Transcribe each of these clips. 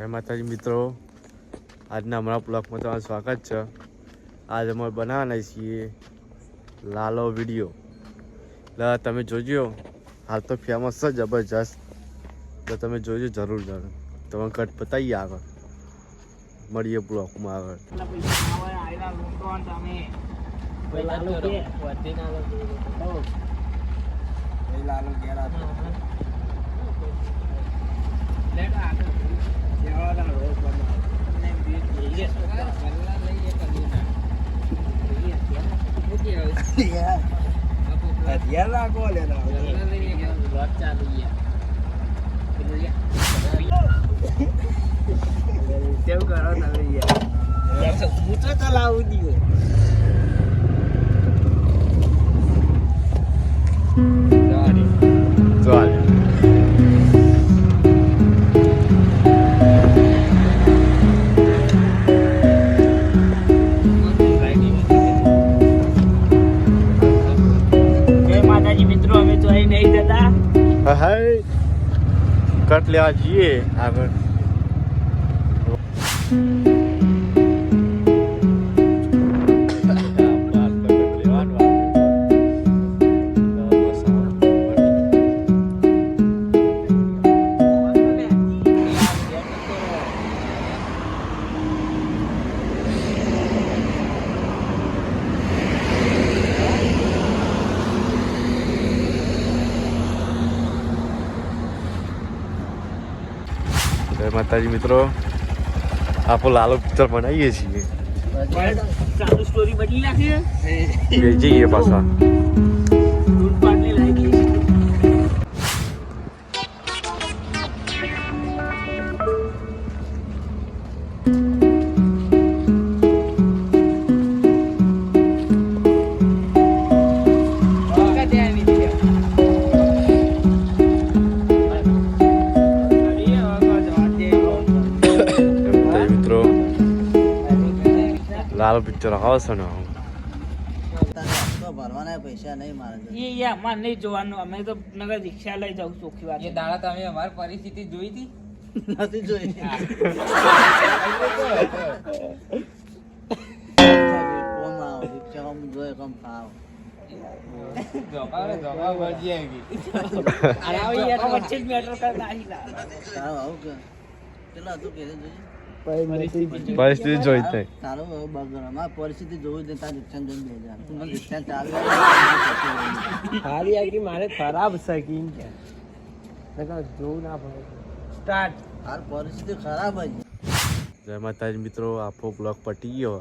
જય માતાજી મિત્રો, આજના અમારા બ્લોગમાં તમારું સ્વાગત છે। આજે અમે બનાવવાના છીએ લાલો વિડીયો। એટલે તમે જોજો, હાલ તો ફેમસ છે જબરજસ્ત, તો તમે જોજો જરૂર જરૂર। તમે કટ બતાવીએ, આગળ મળીએ બ્લોગમાં આગળ। કેવું કરો તમે યાર પૂછો ચલાવું દીધો ચાલે જય માતાજી મિત્રો, અમે તો અહીં નહીં જતા। હાય કટ લેવા જઈએ આગળ। જય માતાજી મિત્રો, આપણે લાલો પિક્ચર બનાવીએ છીએ। ચાલુ સ્ટોરી બદલી નાખી જઈએ પાછા। દૂધ પાટલી લઈ ગઈ લાલો પિક્ચર આવશે ને ભરવાના પૈસા નહીં મારે એ અમારે નહીં જોવાનું, અમે તો નગર રિક્ષા લઈ જાઉં, ચોખ્ખી વાત। એ દાડા તમે અમારી પરિસ્થિતિ જોઈ હતી? નથી જોઈ રિક્ષામાં જોઈએ કમ ખાવ વચ્ચે જ મેટર કરતા આવું કે કેટલા હતું કે જોઈએ પરિસ્થિતિ જોઈ જ નહીં। તારો બગડ અમારે પરિસ્થિતિ જોવી દે, તાર રિક્ષા જોઈને બે હજાર તું મને રિક્ષા ચાલુ હારી આગી મારે ખરાબ સકીન કે જોવું ના પડે સ્ટાર્ટ હાલ પરિસ્થિતિ ખરાબ જ। જય માતાજી મિત્રો, આપણો બ્લોગ પટી ગયો।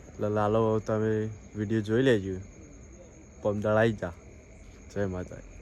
એટલે લાલો તમે વિડીયો જોઈ લેજો, પમ દળાઈ જા। જય માતાજી।